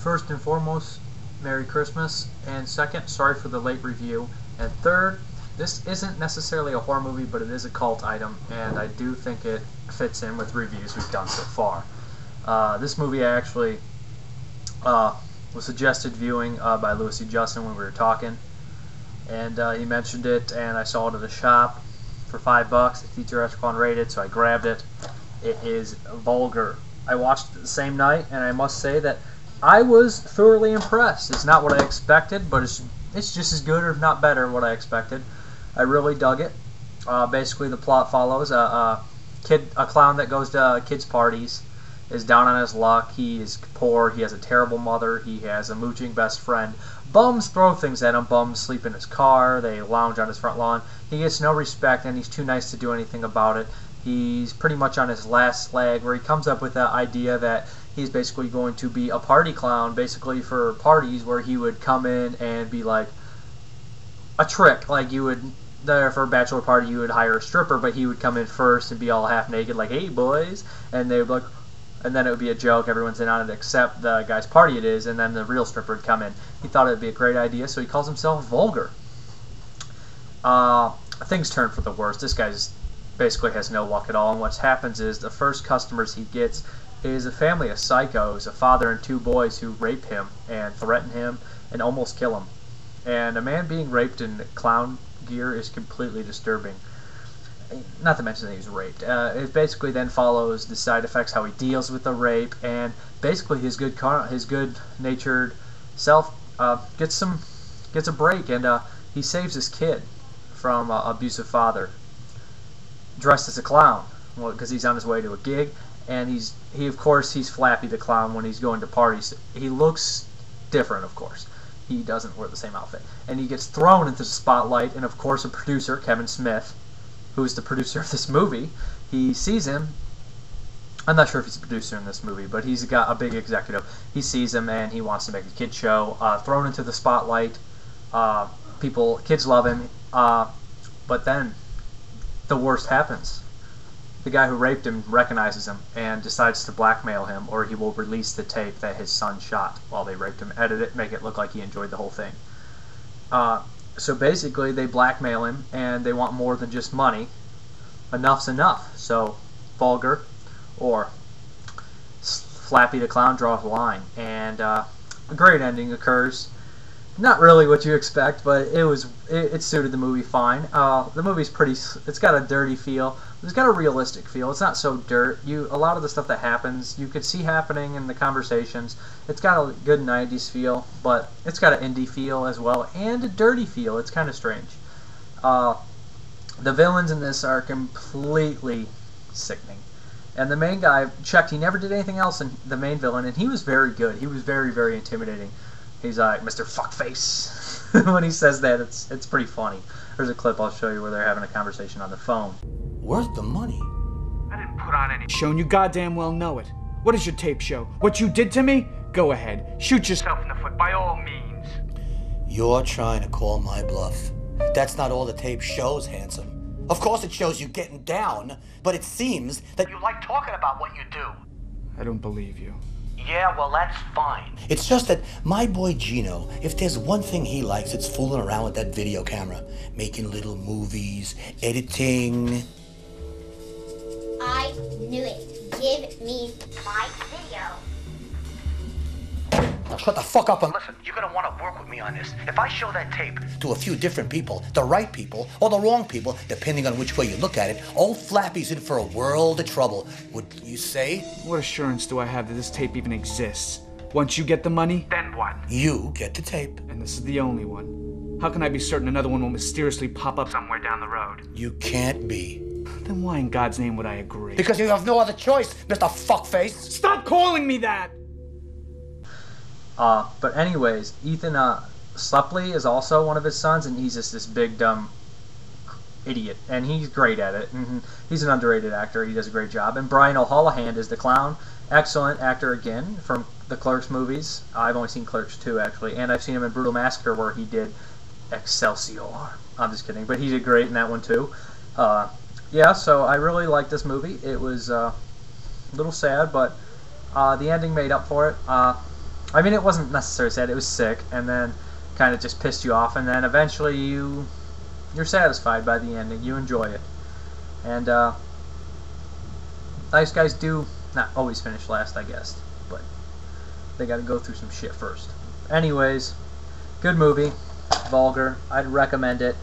First and foremost, Merry Christmas, and second, sorry for the late review, and third, this isn't necessarily a horror movie, but it is a cult item, and I do think it fits in with reviews we've done so far. This movie actually was suggested viewing by Lewis E. Justin when we were talking, and he mentioned it, and I saw it at a shop for $5. The feature Echelon rated, so I grabbed it. It is Vulgar. I watched it the same night, and I must say that I was thoroughly impressed. It's not what I expected, but it's just as good, or if not better, what I expected. I really dug it. Basically, the plot follows a clown that goes to kids' parties, is down on his luck. He is poor. He has a terrible mother. He has a mooching best friend. Bums throw things at him. Bums sleep in his car. They lounge on his front lawn. He gets no respect, and he's too nice to do anything about it. He's pretty much on his last leg, where he comes up with the idea that he's basically going to be a party clown, basically for parties, where he would come in and be like a trick. Like you would, there for a bachelor party, you would hire a stripper, but he would come in first and be all half naked, like, "Hey boys," and they would be like, and then it would be a joke. Everyone's in on it except the guy's party it is, and then the real stripper would come in. He thought it would be a great idea, so he calls himself Vulgar. Things turn for the worst. This guy's basically has no luck at all, and what happens is the first customers he gets is a family of psychos, a father and two boys who rape him and threaten him and almost kill him. And a man being raped in clown gear is completely disturbing. Not to mention that he was raped. It basically then follows the side effects, how he deals with the rape, and basically his good-natured self gets a break, and he saves his kid from an abusive father, dressed as a clown, because he's on his way to a gig, and he's Flappy the Clown when he's going to parties. He looks different, of course. He doesn't wear the same outfit, and he gets thrown into the spotlight, and of course a producer, Kevin Smith, who is the producer of this movie, he sees him. I'm not sure if he's a producer in this movie, but he's got a big executive. He sees him and he wants to make a kid show. Thrown into the spotlight. Kids love him. But then the worst happens. The guy who raped him recognizes him and decides to blackmail him, or he will release the tape that his son shot while they raped him, edit it, make it look like he enjoyed the whole thing. So basically, they blackmail him, and they want more than just money. Enough's enough. So, Vulgar, or Flappy the Clown, draws a line, and a great ending occurs. Not really what you expect, but it suited the movie fine. The movie's it's got a dirty feel. It's got a realistic feel. It's not so dirt. A lot of the stuff that happens, you could see happening in the conversations. It's got a good 90s feel, but it's got an indie feel as well, and a dirty feel. It's kind of strange. The villains in this are completely sickening. And the main guy, checked, he never did anything else, in the main villain, and he was very good. He was very, very intimidating. He's like, "Mr. Fuckface." When he says that, it's pretty funny. There's a clip I'll show you where they're having a conversation on the phone. Where's the money? I didn't put on any show, and you goddamn well know it. What does your tape show? What you did to me? Go ahead. Shoot yourself in the foot, by all means. You're trying to call my bluff. That's not all the tape shows, handsome. Of course it shows you getting down, but it seems that you like talking about what you do. I don't believe you. Yeah, well, that's fine. It's just that my boy Gino, if there's one thing he likes, it's fooling around with that video camera. Making little movies, editing. I knew it. Give me my video. Now shut the fuck up and listen. You're gonna want to work with me on this. If I show that tape to a few different people, the right people or the wrong people, depending on which way you look at it, old Flappy's in for a world of trouble. Would you say? What assurance do I have that this tape even exists? Once you get the money, then what? You get the tape. And this is the only one. How can I be certain another one will mysteriously pop up somewhere down the road? You can't be. Then why in God's name would I agree? Because you have no other choice, Mr. Fuckface. Stop calling me that! But anyways, Ethan Suplee is also one of his sons, and he's just this big, dumb idiot. And he's great at it. And he's an underrated actor. He does a great job. And Brian O'Hallahan is the clown. Excellent actor again from the Clerks movies. I've only seen Clerks 2, actually. And I've seen him in Brutal Massacre, where he did Excelsior. I'm just kidding. But he did great in that one, too. Yeah, so I really liked this movie. It was a little sad, but the ending made up for it. I mean, it wasn't necessarily sad. It was sick, and then kind of just pissed you off, and then eventually you're satisfied by the ending. You enjoy it, and nice guys do not always finish last, I guess, but they got to go through some shit first. Anyways, good movie, Vulgar. I'd recommend it.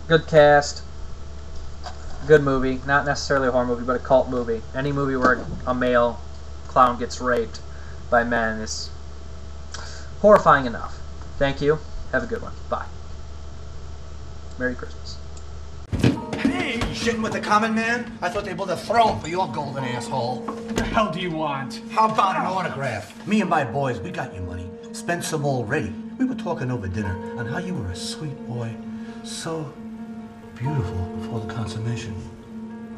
Good cast. Good movie. Not necessarily a horror movie, but a cult movie. Any movie where a male clown gets raped by men is horrifying enough. Thank you. Have a good one. Bye. Merry Christmas. Hey, shitting with the common man? I thought they built a throne for your golden asshole. What the hell do you want? How about an autograph? Me and my boys, we got your money. Spent some already. We were talking over dinner on how you were a sweet boy. So beautiful before the consummation.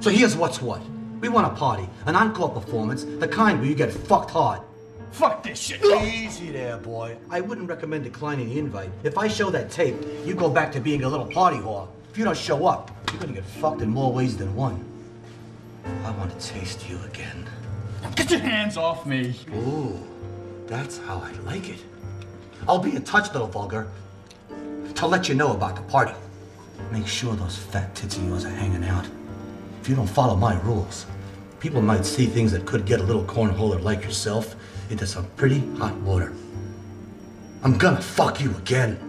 So here's what's what. We want a party, an encore performance, the kind where you get fucked hard. Fuck this shit. Easy there, boy. I wouldn't recommend declining the invite. If I show that tape, you go back to being a little party whore. If you don't show up, you're gonna get fucked in more ways than one. I want to taste you again. Get your hands off me. Ooh, that's how I like it. I'll be in touch, though, Vulgar, to let you know about the party. Make sure those fat tits of yours are hanging out. If you don't follow my rules, people might see things that could get a little cornholer like yourself into some pretty hot water. I'm gonna fuck you again.